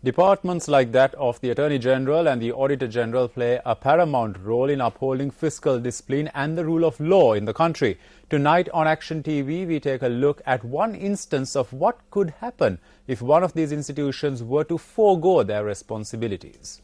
Departments like that of the Attorney General and the Auditor General play a paramount role in upholding fiscal discipline and the rule of law in the country. Tonight on Action TV, we take a look at one instance of what could happen if one of these institutions were to forego their responsibilities.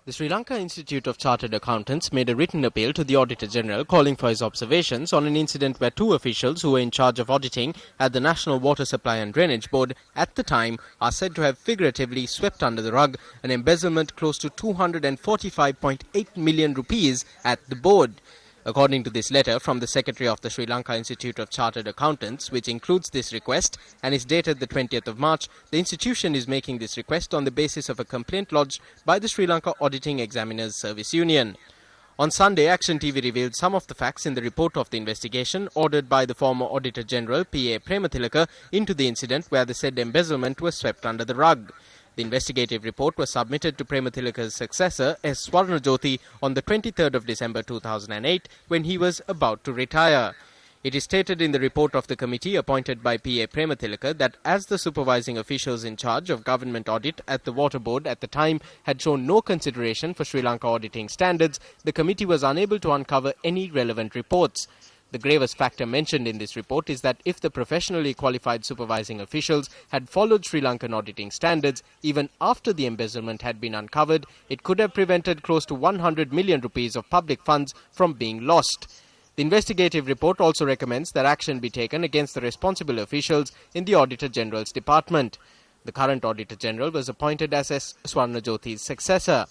The Sri Lanka Institute of Chartered Accountants made a written appeal to the Auditor General calling for his observations on an incident where two officials who were in charge of auditing at the National Water Supply and Drainage Board at the time are said to have figuratively swept under the rug an embezzlement close to 245.8 million rupees at the board. According to this letter from the Secretary of the Sri Lanka Institute of Chartered Accountants, which includes this request and is dated the 20th of March, the institution is making this request on the basis of a complaint lodged by the Sri Lanka Auditing Examiners Service Union. On Sunday, Action TV revealed some of the facts in the report of the investigation ordered by the former Auditor General P.A. Premathilaka into the incident where the said embezzlement was swept under the rug. The investigative report was submitted to Premathilaka's successor, S. Swarnajyothi, on the 23rd of December 2008 when he was about to retire. It is stated in the report of the committee appointed by P.A. Premathilaka that as the supervising officials in charge of government audit at the Water Board at the time had shown no consideration for Sri Lanka auditing standards, the committee was unable to uncover any relevant reports. The gravest factor mentioned in this report is that if the professionally qualified supervising officials had followed Sri Lankan auditing standards, even after the embezzlement had been uncovered, it could have prevented close to 100 million rupees of public funds from being lost. The investigative report also recommends that action be taken against the responsible officials in the Auditor General's department. The current Auditor General was appointed as S. Swarnajyothi's successor.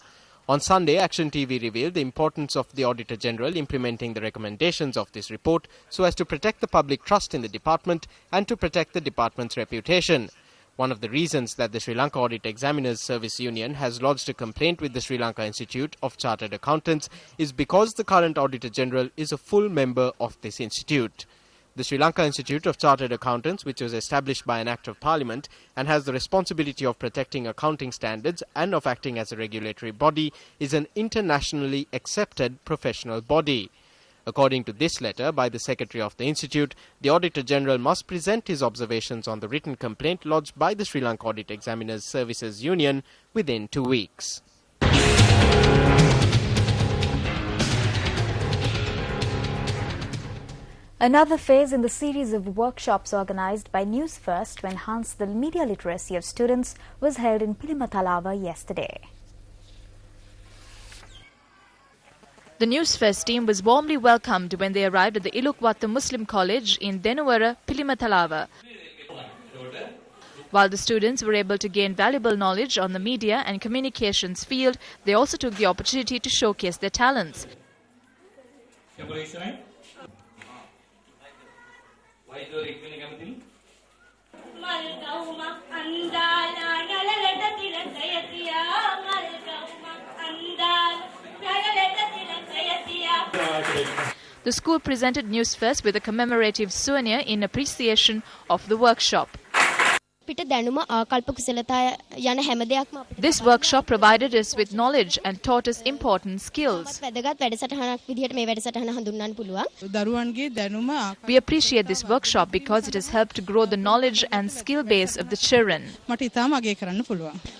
On Sunday, Action TV revealed the importance of the Auditor General implementing the recommendations of this report so as to protect the public trust in the department and to protect the department's reputation. One of the reasons that the Sri Lanka Audit Examiners Service Union has lodged a complaint with the Sri Lanka Institute of Chartered Accountants is because the current Auditor General is a full member of this institute. The Sri Lanka Institute of Chartered Accountants, which was established by an Act of Parliament and has the responsibility of protecting accounting standards and of acting as a regulatory body, is an internationally accepted professional body. According to this letter by the Secretary of the Institute, the Auditor General must present his observations on the written complaint lodged by the Sri Lanka Audit Examiners Services Union within 2 weeks. Another phase in the series of workshops organized by News First to enhance the media literacy of students was held in Pilimathalava yesterday. The News First team was warmly welcomed when they arrived at the Ilukwatta Muslim College in Denuwara, Pilimathalava. While the students were able to gain valuable knowledge on the media and communications field, they also took the opportunity to showcase their talents. The school presented News First with a commemorative souvenir in appreciation of the workshop. This workshop provided us with knowledge and taught us important skills. We appreciate this workshop because it has helped to grow the knowledge and skill base of the children.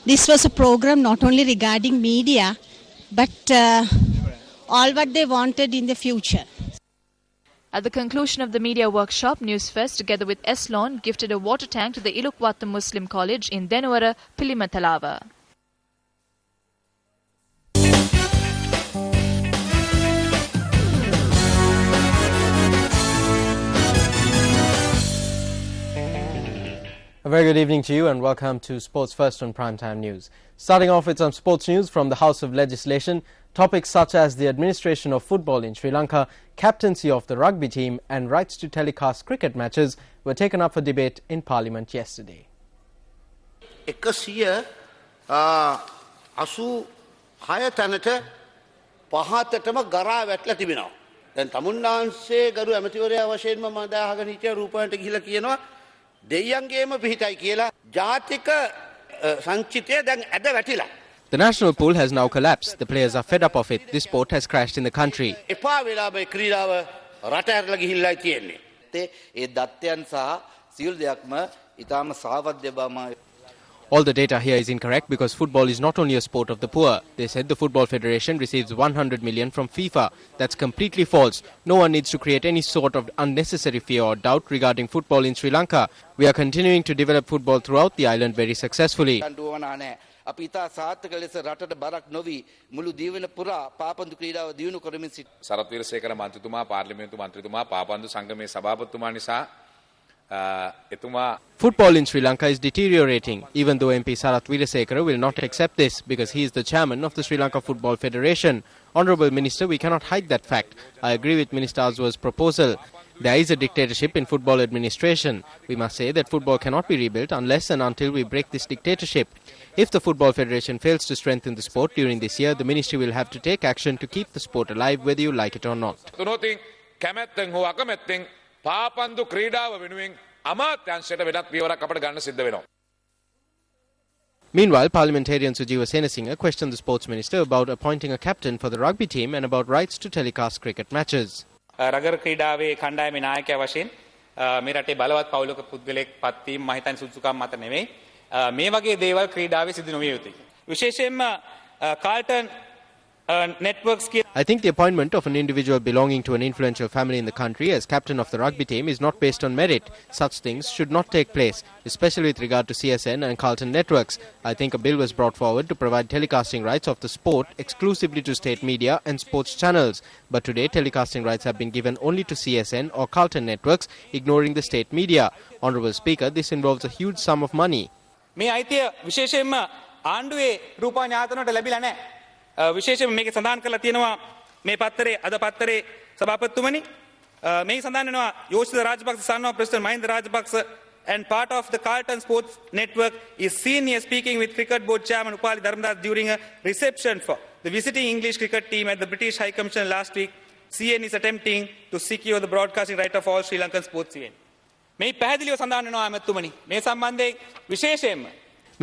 This was a program not only regarding media, but all what they wanted in the future. At the conclusion of the media workshop, News First, together with Eslon, gifted a water tank to the Ilukwatta Muslim College in Denuwara, Pilimathalava. A very good evening to you and welcome to Sports First on Primetime News. Starting off with some sports news from the House of Legislation, topics such as the administration of football in Sri Lanka, captaincy of the rugby team and rights to telecast cricket matches were taken up for debate in Parliament yesterday. 186 තැනට පහතටම ගරා වැටලා තිබෙනවා. දැන් තමුන්නාන්සේ ගරු ඇමතිවරයා වශයෙන්ම මම දාහගෙන හිටිය රූපවලට ගිහිලා කියනවා දෙයියන්ගේම පිහිටයි කියලා ජාතික සංචිතය දැන් ඇද වැටිලා. The national pool has now collapsed. The players are fed up of it. This sport has crashed in the country. එපා වෙලා මේ ක්‍රීඩාව රට ඇරලා ගිහිල්ලායි තියෙන්නේ. ඒ දත්තයන් සහ සියලු දෙයක්ම ඊටාම සාවද්‍ය බවම. All the data here is incorrect because football is not only a sport of the poor. They said the Football Federation receives 100 million from FIFA. That's completely false. No one needs to create any sort of unnecessary fear or doubt regarding football in Sri Lanka. We are continuing to develop football throughout the island very successfully. අපි ඉතා සාර්ථක ලෙස රටට බරක් නොවි මුළු දීවන පුරා පාපන්දු ක්‍රීඩාව දියුණු කරමින් සිට සරත් වීරසේකර මන්ත්‍රීතුමා පාර්ලිමේන්තු මන්ත්‍රීතුමා පාපන්දු සංගමේ සභාපතිතුමා නිසා එතුමා Football in Sri Lanka is deteriorating, even though MP Sarath Weerasekara will not accept this because he is the chairman of the Sri Lanka Football Federation. Honourable Minister, we cannot hide that fact. I agree with Minister Azwar's proposal. There is a dictatorship in football administration. We must say that football cannot be rebuilt unless and until we break this dictatorship. If the Football Federation fails to strengthen the sport during this year, the ministry will have to take action to keep the sport alive, whether you like it or not. කැමැත්තෙන් හෝ අකමැත්තෙන් පාපන්දු ක්‍රීඩාව වෙනුවෙන් අමාත්‍යාංශයට වෙනත් පියවරක් අපට ගන්න සිද්ධ වෙනවා. Meanwhile, parliamentarian Sujiwa Senasinghe questioned the sports minister about appointing a captain for the rugby team and about rights to telecast cricket matches. Rugger ක්‍රීඩාවේ කණ්ඩායමේ නායකයා වශයෙන් මේ රටේ බලවත් පවුලක පුද්ගලෙක් පත්වීම මම හිතන්නේ සුදුසුකම් මත නෙවෙයි. මේ වගේ දේවල් ක්‍රීඩාවේ සිදු නොවිය යුතුයි. විශේෂයෙන්ම Carlton networks. I think the appointment of an individual belonging to an influential family in the country as captain of the rugby team is not based on merit. Such things should not take place, especially with regard to CSN and Carlton Networks. I think a bill was brought forward to provide telecasting rights of the sport exclusively to state media and sports channels. But today, telecasting rights have been given only to CSN or Carlton Networks, ignoring the state media. Honourable Speaker, this involves a huge sum of money. මේ අයිතිය විශේෂයෙන්ම ආණ්ඩුවේ රූපවාහිනී ආයතනවලට ලැබිලා නැහැ. විශේෂයෙන් මේක සඳහන් කරලා තියෙනවා මේ පත්තරේ අද පත්තරේ සභාපතිතුමනි මේ සඳහන් වෙනවා Yoshitha Rajapaksa son of President Mahinda Rajapaksa and part of the Carlton Sports Network is seen here speaking with Cricket Board Chairman Upali Dharmadas during a reception for the visiting English cricket team at the British High Commission last week. CN is attempting to secure the broadcasting right of all Sri Lankan sports events. මේ පැහැදිලිව සඳහන් වෙනවා ඇමතුමනි මේ සම්බන්ධයෙන් විශේෂයෙන්ම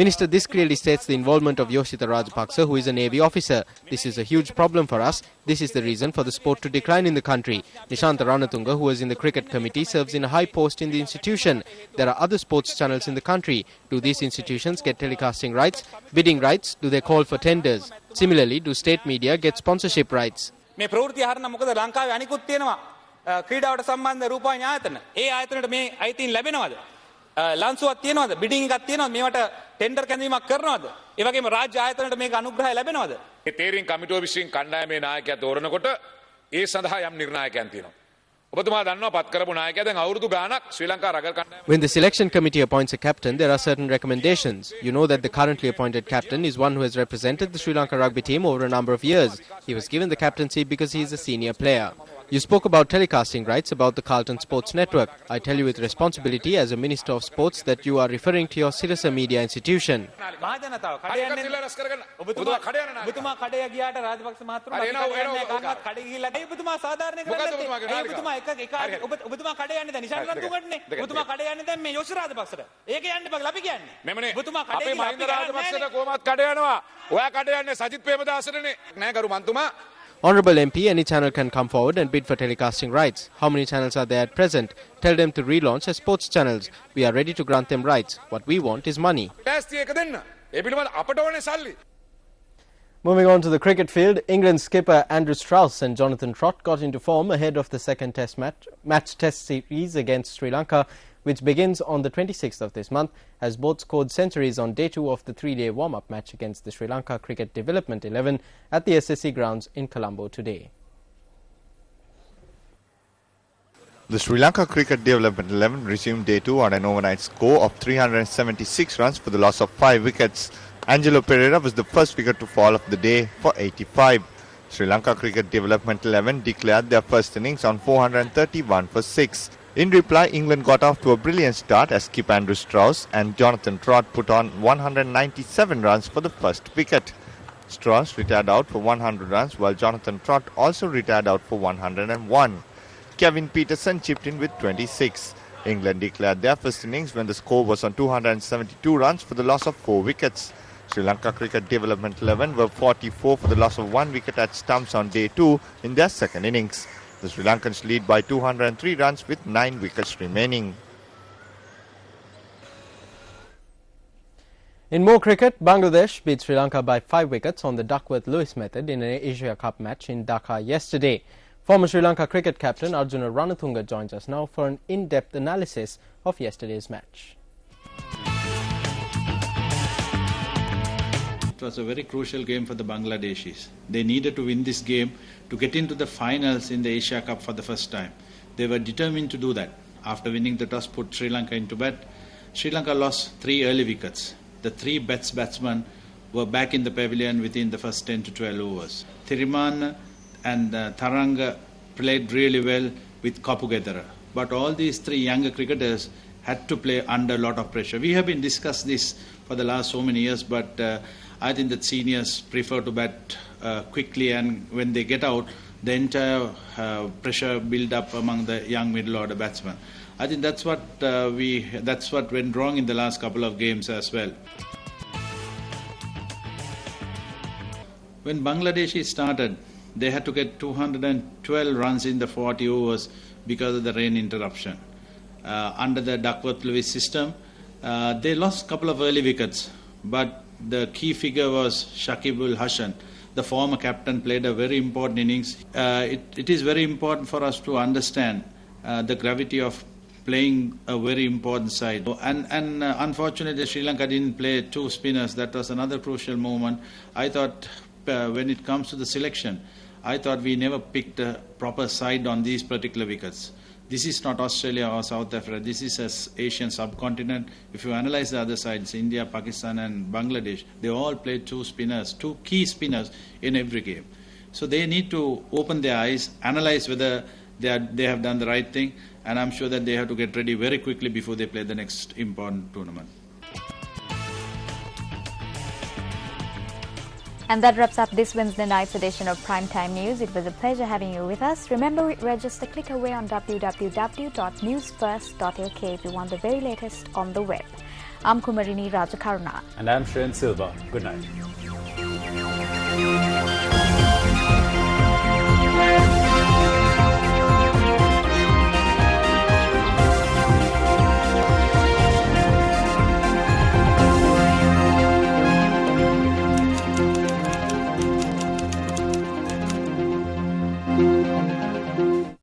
Minister, this clearly states the involvement of Yoshita Rajapaksa, who is a Navy officer. This is a huge problem for us. This is the reason for the sport to decline in the country. Nishanta Ranatunga, who was in the cricket committee, serves in a high post in the institution. There are other sports channels in the country. Do these institutions get telecasting rights, bidding rights? Do they call for tenders? Similarly, do state media get sponsorship rights? මේ ප්‍රවෘත්ති හරන මොකද ලංකාවේ අනිකුත් තියෙනවා ක්‍රීඩාවට සම්බන්ධ රූපවාහිනී ආයතන. ඒ ආයතනට මේ අයිතීන් ලැබෙනවද? ලන්සුවක් තියෙනවද? බිඩින් එකක් තියෙනවද? මේවට ටෙන්ඩර් කැඳවීමක් කරනවද? ඒ වගේම රාජ්‍ය ආයතනට මේක අනුග්‍රහය ලැබෙනවද? ඒ තේරීම් කමිටුව විසින් කණ්ඩායමේ නායකයා තෝරනකොට ඒ සඳහා යම් නිර්ණායකයන් තියෙනවා. ඔබතුමා දන්නවා පත් කරපු නායකයා දැන් අවුරුදු ගාණක් ශ්‍රී ලංකා රගර් කණ්ඩායම. When the selection committee appoints a captain, there are certain recommendations. You know that the currently appointed captain is one who has represented the Sri Lanka rugby team over a number of years. He was given the captaincy because he is a senior player. You spoke about telecasting rights about the Carlton Sports Network. I tell you with responsibility as a Minister of Sports that you are referring to your Sirasa Media institution. Honourable MP, any channel can come forward and bid for telecasting rights. How many channels are there at present? Tell them to relaunch as sports channels. We are ready to grant them rights. What we want is money. Moving on to the cricket field, England skipper Andrew Strauss and Jonathan Trott got into form ahead of the second test test series against Sri Lanka, which begins on the 26th of this month, as both scored centuries on day 2 of the 3-day warm-up match against the Sri Lanka Cricket Development 11 at the SSC grounds in Colombo today. The Sri Lanka Cricket Development 11 resumed day 2 on an overnight score of 376 runs for the loss of 5 wickets. Angelo Pereira was the first wicket to fall of the day for 85. Sri Lanka Cricket Development 11 declared their first innings on 431 for 6. In reply, England got off to a brilliant start as skipper Andrew Strauss and Jonathan Trott put on 197 runs for the first wicket. Strauss retired out for 100 runs while Jonathan Trott also retired out for 101. Kevin Peterson chipped in with 26. England declared their first innings when the score was on 272 runs for the loss of 4 wickets. Sri Lanka Cricket Development 11 were 44 for the loss of 1 wicket at stumps on day 2 in their second innings. The Sri Lankans lead by 203 runs with 9 wickets remaining. In more cricket, Bangladesh beat Sri Lanka by 5 wickets on the Duckworth-Lewis method in an Asia Cup match in Dhaka yesterday. Former Sri Lanka cricket captain Arjuna Ranatunga joins us now for an in-depth analysis of yesterday's match. It was a very crucial game for the Bangladeshis. They needed to win this game to get into the finals in the Asia Cup for the first time. They were determined to do that. After winning the toss, put Sri Lanka into bat. Sri Lanka lost 3 early wickets. The 3 batsmen were back in the pavilion within the first 10 to 12 overs. Thirimanne and Tharanga played really well with Kapugedara. But all these 3 younger cricketers had to play under a lot of pressure. We have been discussing this for the last so many years, but I think that seniors prefer to bat quickly, and when they get out, the entire pressure build up among the young middle order batsmen. I think that's what went wrong in the last couple of games as well. When Bangladesh started, they had to get 212 runs in the 40 overs because of the rain interruption. Under the Duckworth-Lewis system, they lost a couple of early wickets, but the key figure was Shakib-ul-Hasan. The former captain played a very important innings. It is very important for us to understand the gravity of playing a very important side. And unfortunately, Sri Lanka didn't play 2 spinners. That was another crucial moment. I thought when it comes to the selection, I thought we never picked a proper side on these particular wickets. This is not Australia or South Africa. This is an Asian subcontinent. If you analyze the other sides, India, Pakistan and Bangladesh, they all play 2 spinners, 2 key spinners in every game. So they need to open their eyes, analyze whether they have done the right thing, and I'm sure that they have to get ready very quickly before they play the next important tournament. And that wraps up this Wednesday night's edition of Primetime News. It was a pleasure having you with us. Remember, we're just a click away on www.newsfirst.lk if you want the very latest on the web. I'm Kumarini Rajakaruna. And I'm Shreyan Silva. Good night.